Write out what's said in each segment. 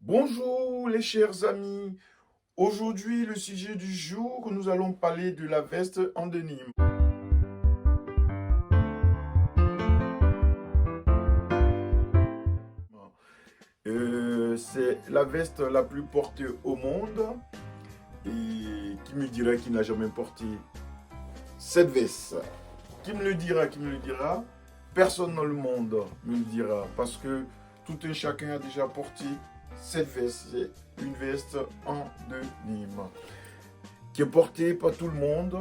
Bonjour les chers amis, aujourd'hui le sujet du jour, nous allons parler de la veste en denim. C'est la veste la plus portée au monde et qui me dira qui n'a jamais porté cette veste? Qui me le dira? Qui me le dira? Personne dans le monde me le dira parce que tout un chacun a déjà porté cette veste. C'est une veste en denim qui est portée par tout le monde,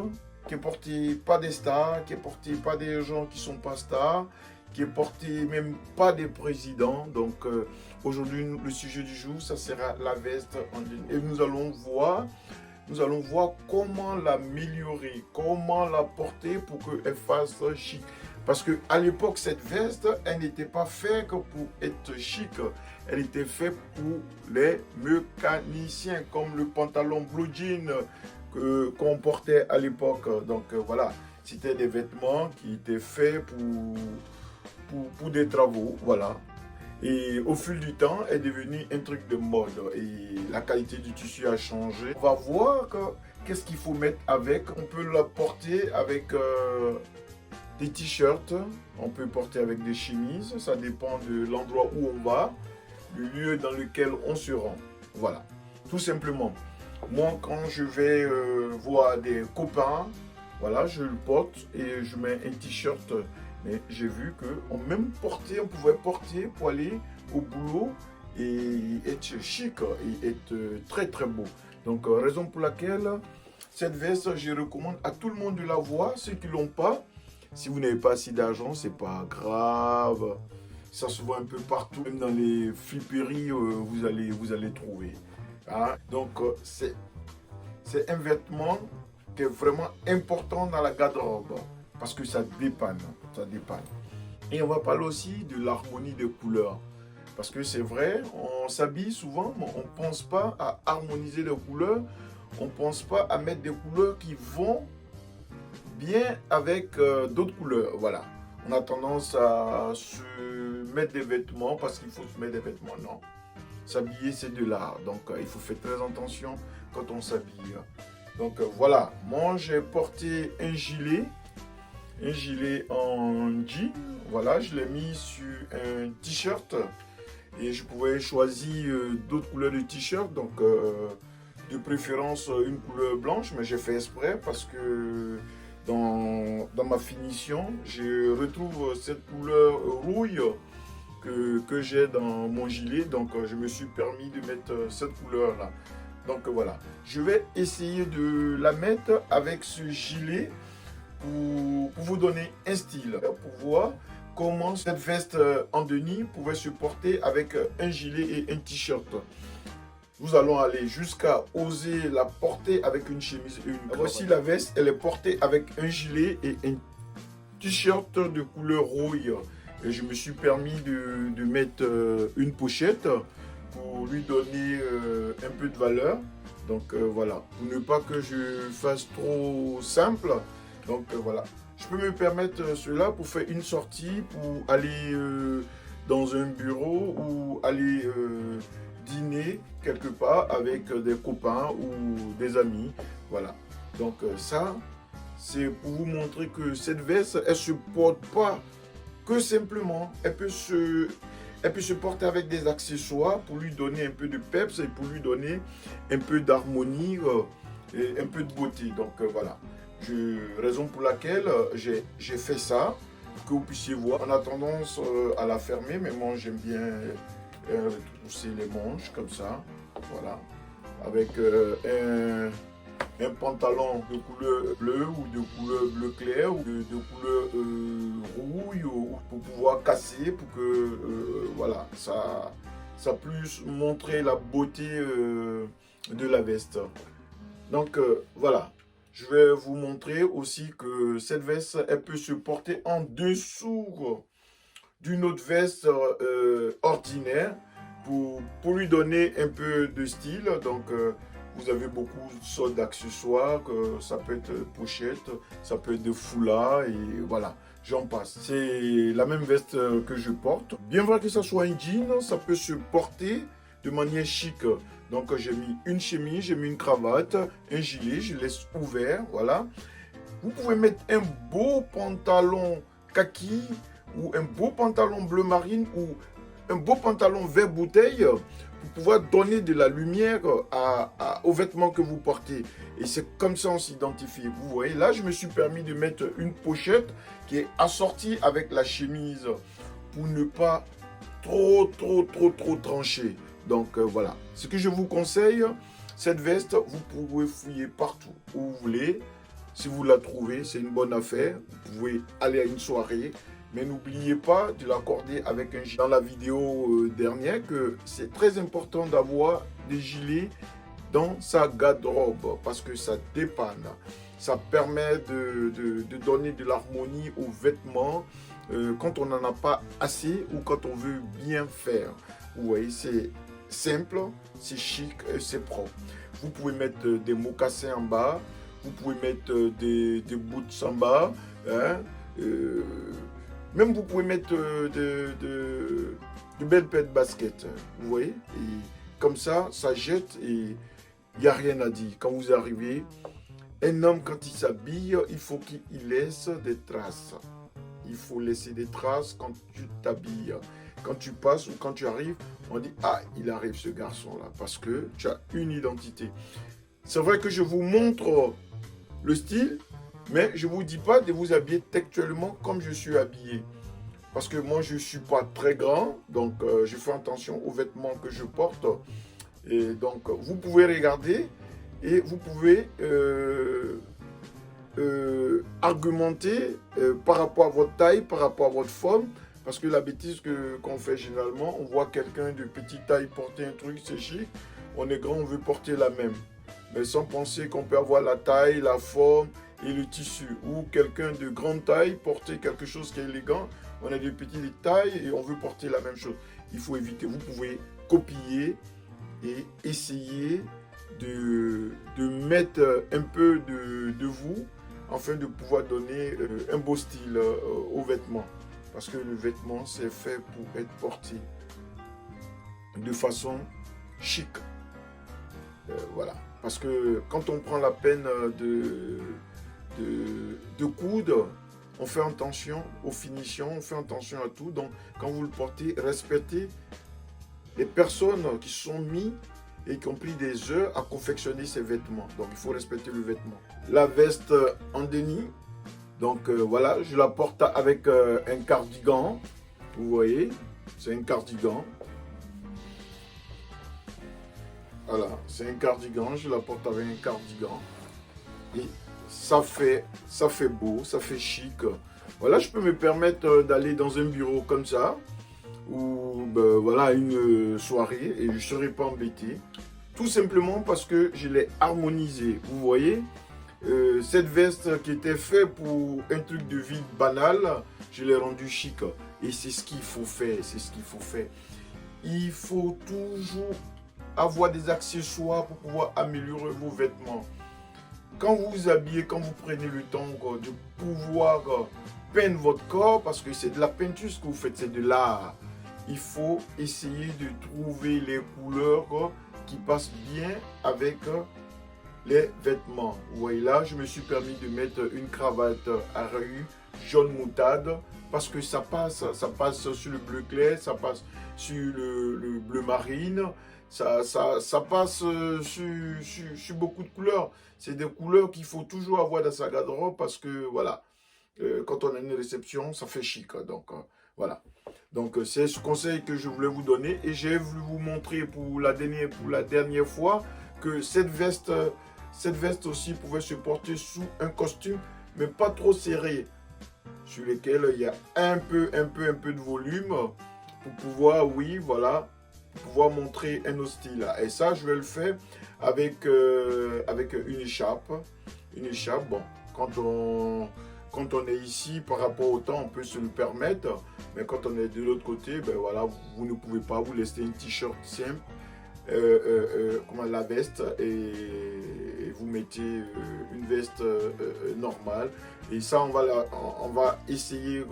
qui est portée par des stars, qui est portée par des gens qui ne sont pas stars, qui est portée même pas des présidents. Donc aujourd'hui, le sujet du jour, ça sera la veste en denim. Et nous allons voir comment l'améliorer, comment la porter pour qu'elle fasse chic. Parce qu'à l'époque, cette veste, elle n'était pas faite pour être chic. Elle était faite pour les mécaniciens, comme le pantalon blue jean qu'on portait à l'époque. Donc voilà, c'était des vêtements qui étaient faits pour des travaux. Voilà. Et au fil du temps, est devenu un truc de mode et la qualité du tissu a changé. On va voir qu'est-ce qu'il faut mettre avec. On peut la porter avec des t-shirts, on peut porter avec des chemises, ça dépend de l'endroit où on va, du lieu dans lequel on se rend. Voilà, tout simplement. Moi, quand je vais voir des copains, voilà, je le porte et je mets un t-shirt. Mais j'ai vu qu'on on pouvait porter pour aller au boulot et être chic et être très très beau. Donc raison pour laquelle cette veste, je recommande à tout le monde de la voir. Ceux qui ne l'ont pas, si vous n'avez pas assez d'argent, c'est pas grave. Ça se voit un peu partout, même dans les friperies, vous allez trouver. Hein? Donc c'est un vêtement qui est vraiment important dans la garde-robe. Parce que ça dépanne, ça dépanne. Et on va parler aussi de l'harmonie des couleurs. Parce que c'est vrai, on s'habille souvent, mais on ne pense pas à harmoniser les couleurs. On ne pense pas à mettre des couleurs qui vont bien avec d'autres couleurs. Voilà. On a tendance à se mettre des vêtements parce qu'il faut se mettre des vêtements. Non. S'habiller, c'est de l'art. Donc, il faut faire très attention quand on s'habille. Donc, voilà. Moi, j'ai porté un gilet en jean, voilà, je l'ai mis sur un t-shirt et je pouvais choisir d'autres couleurs de t-shirt, donc de préférence une couleur blanche, mais j'ai fait exprès parce que dans ma finition, je retrouve cette couleur rouille que j'ai dans mon gilet, donc je me suis permis de mettre cette couleur là. Donc voilà, je vais essayer de la mettre avec ce gilet pour vous donner un style, pour voir comment cette veste en denim pouvait se porter avec un gilet et un t-shirt. Nous allons aller jusqu'à oser la porter avec une chemise et une cravate. Voici la veste, elle est portée avec un gilet et un t-shirt de couleur rouille. Et je me suis permis de mettre une pochette pour lui donner un peu de valeur. Donc voilà, pour ne pas que je fasse trop simple. Donc voilà, je peux me permettre cela pour faire une sortie, pour aller dans un bureau ou aller dîner quelque part avec des copains ou des amis. Voilà, donc ça, c'est pour vous montrer que cette veste, elle ne se porte pas que simplement, elle peut se porter avec des accessoires pour lui donner un peu de peps et pour lui donner un peu d'harmonie et un peu de beauté. Donc voilà. Raison pour laquelle j'ai fait ça, que vous puissiez voir. On a tendance à la fermer, mais moi j'aime bien pousser les manches comme ça, voilà, avec un pantalon de couleur bleue ou de couleur bleu clair ou de couleur rouille pour pouvoir casser, pour que voilà, ça puisse montrer la beauté de la veste. Donc voilà. Je vais vous montrer aussi que cette veste, elle peut se porter en dessous d'une autre veste ordinaire pour lui donner un peu de style. Donc, vous avez beaucoup de sortes d'accessoires, ça peut être pochette, ça peut être de foulard et voilà, j'en passe. C'est la même veste que je porte. Bien vrai que ça soit un jean, ça peut se porter de manière chic. Donc j'ai mis une chemise, j'ai mis une cravate, un gilet, je laisse ouvert, voilà. Vous pouvez mettre un beau pantalon kaki ou un beau pantalon bleu marine ou un beau pantalon vert bouteille pour pouvoir donner de la lumière aux vêtements que vous portez. Et c'est comme ça on s'identifie. Vous voyez, là, je me suis permis de mettre une pochette qui est assortie avec la chemise pour ne pas trop trancher. Donc voilà. Ce que je vous conseille, cette veste, vous pouvez fouiller partout où vous voulez. Si vous la trouvez, c'est une bonne affaire. Vous pouvez aller à une soirée. Mais n'oubliez pas de l'accorder avec un gilet. Dans la vidéo dernière, que c'est très important d'avoir des gilets dans sa garde-robe parce que ça dépanne. Ça permet de donner de l'harmonie aux vêtements quand on n'en a pas assez ou quand on veut bien faire. Vous voyez, c'est simple, c'est chic, c'est propre. Vous pouvez mettre des mocassins en bas, vous pouvez mettre des boots en bas, hein, même vous pouvez mettre de belles paires de baskets, vous voyez. Et comme ça, ça jette et il n'y a rien à dire. Quand vous arrivez, un homme, quand il s'habille, il faut qu'il laisse des traces. Il faut laisser des traces quand tu t'habilles. Quand tu passes ou quand tu arrives, on dit « Ah, il arrive ce garçon-là » parce que tu as une identité. C'est vrai que je vous montre le style, mais je ne vous dis pas de vous habiller textuellement comme je suis habillé. Parce que moi, je ne suis pas très grand, donc je fais attention aux vêtements que je porte. Et donc, vous pouvez regarder et vous pouvez argumenter par rapport à votre taille, par rapport à votre forme. Parce que la bêtise qu'on fait généralement, on voit quelqu'un de petite taille porter un truc, c'est chic. On est grand, on veut porter la même. Mais sans penser qu'on peut avoir la taille, la forme et le tissu. Ou quelqu'un de grande taille porter quelque chose qui est élégant. On a des petites tailles et on veut porter la même chose. Il faut éviter. Vous pouvez copier et essayer de mettre un peu de vous afin de pouvoir donner un beau style aux vêtements. Parce que le vêtement, c'est fait pour être porté de façon chic. Voilà. Parce que quand on prend la peine de coudre, on fait attention aux finitions, on fait attention à tout. Donc, quand vous le portez, respectez les personnes qui sont mises et qui ont pris des heures à confectionner ces vêtements. Donc, il faut respecter le vêtement. La veste en déni. Donc, voilà, je la porte avec un cardigan. Vous voyez, c'est un cardigan. Voilà, c'est un cardigan. Je la porte avec un cardigan. Et ça fait beau, ça fait chic. Voilà, je peux me permettre d'aller dans un bureau comme ça, ou ben, voilà, une soirée, et je ne serai pas embêté. Tout simplement parce que je l'ai harmonisé. Vous voyez, cette veste qui était faite pour un truc de vie banal, je l'ai rendue chic. Et c'est ce qu'il faut faire, c'est ce qu'il faut faire. Il faut toujours avoir des accessoires pour pouvoir améliorer vos vêtements. Quand vous vous habillez, quand vous prenez le temps de pouvoir peindre votre corps, parce que c'est de la peinture ce que vous faites, c'est de l'art. Il faut essayer de trouver les couleurs qui passent bien avec les vêtements. Vous voyez là, je me suis permis de mettre une cravate à rayures jaune moutarde parce que ça passe sur le bleu clair, ça passe sur le bleu marine, ça passe sur beaucoup de couleurs. C'est des couleurs qu'il faut toujours avoir dans sa garde-robe parce que voilà, quand on a une réception, ça fait chic. Donc voilà. Donc c'est ce conseil que je voulais vous donner et j'ai voulu vous montrer pour la dernière fois que cette veste aussi pouvait se porter sous un costume, mais pas trop serré, sur lequel il y a un peu de volume pour pouvoir, oui, voilà, pour pouvoir montrer un autre style. Et ça, je vais le faire avec une écharpe. Une écharpe, bon, quand on est ici, par rapport au temps, on peut se le permettre. Mais quand on est de l'autre côté, ben voilà, vous ne pouvez pas vous laisser une t-shirt simple, la veste, et vous mettez une veste normale. Et ça, on va essayer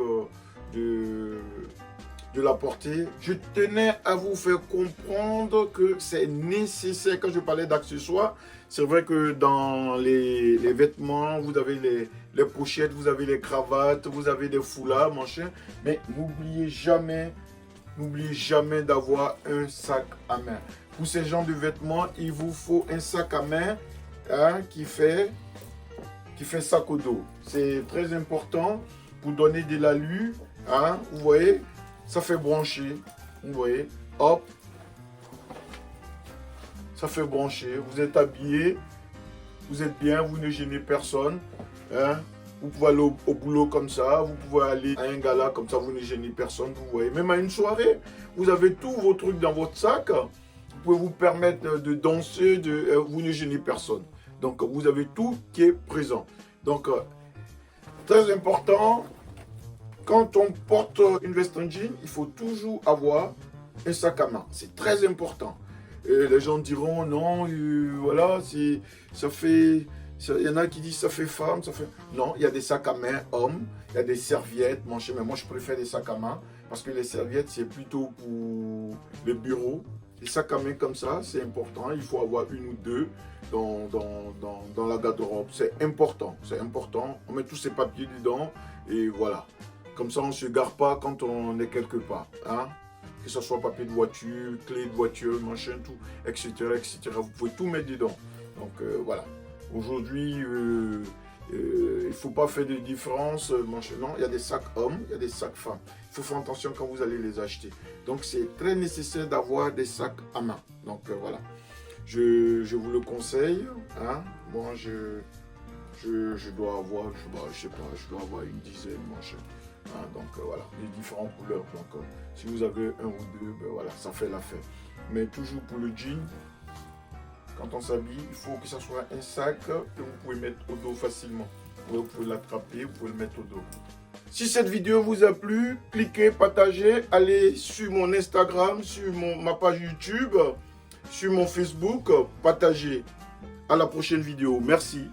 de de la porter. Je tenais à vous faire comprendre que c'est nécessaire. Quand je parlais d'accessoires, c'est vrai que dans les vêtements, vous avez les pochettes, vous avez les cravates, vous avez des foulards, machin. Mais n'oubliez jamais d'avoir un sac à main. Pour ces genres de vêtements, il vous faut un sac à main qui fait sac au dos. C'est très important pour donner de l'allure. Vous voyez, ça fait brancher. Vous voyez, hop. Ça fait brancher. Vous êtes habillé. Vous êtes bien. Vous ne gênez personne. Vous pouvez aller au boulot comme ça. Vous pouvez aller à un gala comme ça. Vous ne gênez personne. Vous voyez, même à une soirée. Vous avez tous vos trucs dans votre sac. Vous pouvez vous permettre de danser. Vous ne gênez personne. Donc, vous avez tout qui est présent. Donc, très important, quand on porte une veste en jean, il faut toujours avoir un sac à main. C'est très important. Et les gens diront, non, voilà, ça fait... Il y en a qui disent, ça fait femme, ça fait... Non, il y a des sacs à main hommes, il y a des serviettes, manchées, mais moi, je préfère des sacs à main, parce que les serviettes, c'est plutôt pour le bureau. Les sacs à main comme ça, c'est important. Il faut avoir une ou deux dans la garde-robe. C'est important, c'est important. On met tous ces papiers dedans et voilà. Comme ça, on ne se gare pas quand on est quelque part. Que ce soit papier de voiture, clé de voiture, machin, tout, etc., etc. Vous pouvez tout mettre dedans. Donc voilà. Aujourd'hui, il ne faut pas faire de différence. Non, il y a des sacs hommes, il y a des sacs femmes. Il faut faire attention quand vous allez les acheter. Donc, c'est très nécessaire d'avoir des sacs à main. Donc, voilà. Je vous le conseille. Moi, je dois avoir, je sais pas, je dois avoir une dizaine, machin. Donc, voilà, les différentes couleurs. Donc, si vous avez un ou deux, ben, voilà, ça fait l'affaire. Mais toujours pour le jean, quand on s'habille, il faut que ce soit un sac que vous pouvez mettre au dos facilement. Vous pouvez l'attraper, vous pouvez le mettre au dos. Si cette vidéo vous a plu, cliquez, partagez, allez sur mon Instagram, sur ma page YouTube, sur mon Facebook, partagez. À la prochaine vidéo. Merci.